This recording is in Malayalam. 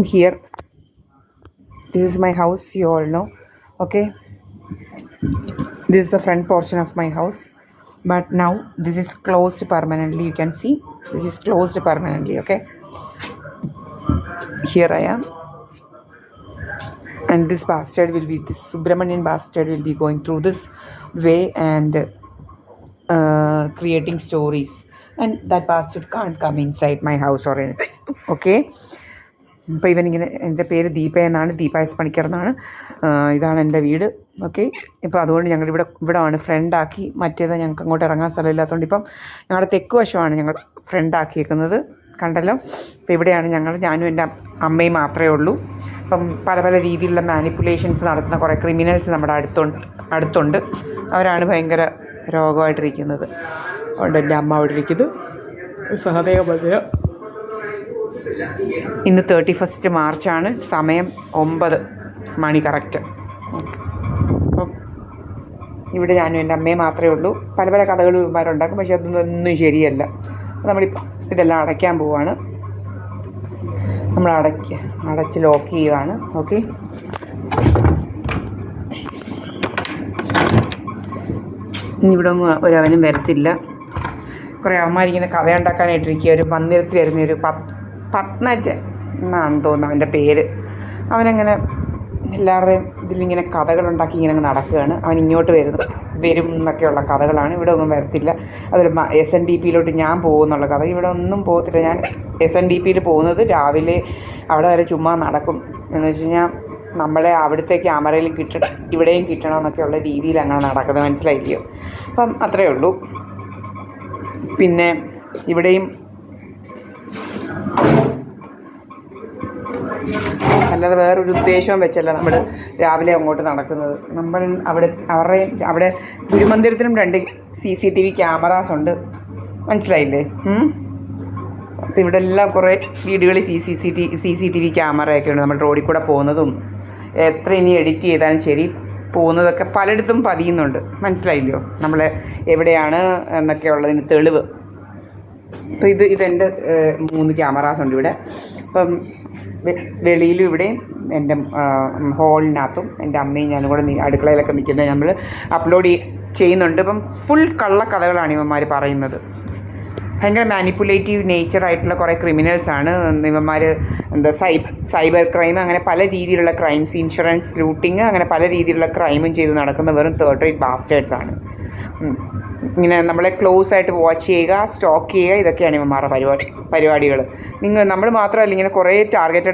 here. This is my house, you all know. Okay, this is the front portion of my house, but now this is closed permanently. You can see this is closed permanently. Okay, here I am, and this Subramanian bastard will be going through this way and creating stories, and that bastard can't come inside my house or anything. Okay, അപ്പോൾ ഇവനിങ്ങനെ, എൻ്റെ പേര് ദീപ എന്നാണ്, ദീപ എസ് പണിക്കർ എന്നാണ്. ഇതാണ് എൻ്റെ വീട്. ഓക്കെ, ഇപ്പോൾ അതുകൊണ്ട് ഇവിടെ ആണ് ഫ്രണ്ടാക്കി. മറ്റേത് ഞങ്ങൾക്ക് അങ്ങോട്ട് ഇറങ്ങാൻ സ്ഥലമില്ലാത്തതുകൊണ്ട് ഇപ്പം ഞങ്ങളുടെ തെക്ക് വശമാണ് ഞങ്ങൾ ഫ്രണ്ടാക്കിയേക്കുന്നത്. കണ്ടല്ലോ, ഇപ്പോൾ ഇവിടെയാണ് ഞാനും എൻ്റെ അമ്മയും മാത്രമേ ഉള്ളൂ. അപ്പം പല രീതിയിലുള്ള മാനിപ്പുലേഷൻസ് നടത്തുന്ന കുറേ ക്രിമിനൽസ് നമ്മുടെ അടുത്തുണ്ട്. അവരാണ് ഭയങ്കര രോഗമായിട്ടിരിക്കുന്നത്. അതുകൊണ്ട് എൻ്റെ അമ്മ അവിടെ ഇരിക്കുന്നു. സഹദേവ ഇന്ന് 31 മാർച്ചാണ്. സമയം 9 മണി കറക്റ്റ്. അപ്പം ഇവിടെ ഞാനും എൻ്റെ അമ്മയും മാത്രമേ ഉള്ളൂ. പല കഥകളും ഇവന്മാരുണ്ടാക്കും, പക്ഷെ അതൊന്നും ശരിയല്ല. നമ്മളിപ്പോൾ ഇതെല്ലാം അടയ്ക്കാൻ പോവുകയാണ്. നമ്മൾ അടച്ച് ലോക്ക് ചെയ്യുകയാണ്. ഓക്കെ, ഇനി ഇവിടെ ഒന്നും ഒരവനും വരത്തില്ല. കുറേ അവന്മാരിങ്ങനെ കഥയുണ്ടാക്കാനായിട്ടിരിക്കുക. ഒരു മന്ദിരത്തിൽ വരുന്നൊരു പത്മജൻ എന്നാണ് തോന്നുന്നു അവൻ്റെ പേര്. അവനങ്ങനെ എല്ലാവരുടെയും ഇതിലിങ്ങനെ കഥകളുണ്ടാക്കി ഇങ്ങനെ നടക്കുകയാണ്. അവൻ ഇങ്ങോട്ട് വരും എന്നൊക്കെയുള്ള കഥകളാണ്. ഇവിടെ ഒന്നും വരത്തില്ല. അതൊരു SNDP ഞാൻ പോകുന്നുള്ള കഥ. ഇവിടെ ഒന്നും പോകത്തില്ല. ഞാൻ SNDP പോകുന്നത് രാവിലെ അവിടെ വരെ ചുമ്മാ നടക്കും. എന്ന് വെച്ച് കഴിഞ്ഞാൽ നമ്മളെ അവിടുത്തെ ക്യാമറയിൽ ഇവിടെയും കിട്ടണം എന്നൊക്കെയുള്ള രീതിയിൽ അങ്ങനെ നടക്കുന്നത്, മനസ്സിലായില്ലയോ? അപ്പം അത്രയേ ഉള്ളൂ. പിന്നെ ഇവിടെയും അല്ലാതെ വേറൊരു ഉദ്ദേശവും വെച്ചല്ല നമ്മൾ രാവിലെ അങ്ങോട്ട് നടക്കുന്നത്. നമ്മൾ അവിടെ ഗുരുമന്ദിരത്തിനും 2 CCTV ക്യാമറാസ് ഉണ്ട്, മനസ്സിലായില്ലേ? അപ്പം ഇവിടെ എല്ലാം കുറേ വീടുകളിൽ CCTV ക്യാമറയൊക്കെ ഉണ്ട്. നമ്മൾ റോഡിൽ കൂടെ പോകുന്നതും എത്ര ഇനി എഡിറ്റ് ചെയ്താലും ശരി പോകുന്നതൊക്കെ പലയിടത്തും പതിയുന്നുണ്ട്, മനസ്സിലായില്ലയോ? നമ്മൾ എവിടെയാണ് എന്നൊക്കെ ഉള്ളതിന് തെളിവ്. അപ്പോൾ ഇതെൻ്റെ 3 ക്യാമറാസ് ഉണ്ട് ഇവിടെ. അപ്പം വെളിയിലും ഇവിടെയും എൻ്റെ ഹോളിനകത്തും എൻ്റെ അമ്മയും ഞാനും കൂടെ അടുക്കളയിലൊക്കെ നിൽക്കുന്നത് നമ്മൾ അപ്ലോഡ് ചെയ്യുന്നുണ്ട്. ഇപ്പം ഫുൾ കള്ളക്കഥകളാണ് ഇവന്മാർ പറയുന്നത്. ഭയങ്കര മാനിപ്പുലേറ്റീവ് നേച്ചറായിട്ടുള്ള കുറേ ക്രിമിനൽസാണ് ഇവന്മാർ. സൈബർ ക്രൈം, അങ്ങനെ പല രീതിയിലുള്ള ക്രൈംസ്, ഇൻഷുറൻസ് ലൂട്ടിങ്, അങ്ങനെ പല രീതിയിലുള്ള ക്രൈമും ചെയ്ത് നടക്കുന്ന വെറും തേർഡ് റേറ്റ് ബാസ്റ്റേഴ്സാണ്. ഇങ്ങനെ നമ്മളെ ക്ലോസ് ആയിട്ട് വാച്ച് ചെയ്യുക, സ്റ്റോക്ക് ചെയ്യുക, ഇതൊക്കെയാണ് ഇവന്മാരുടെ പരിപാടികൾ. നമ്മൾ മാത്രമല്ല, ഇങ്ങനെ കുറേ ടാർഗറ്റഡ്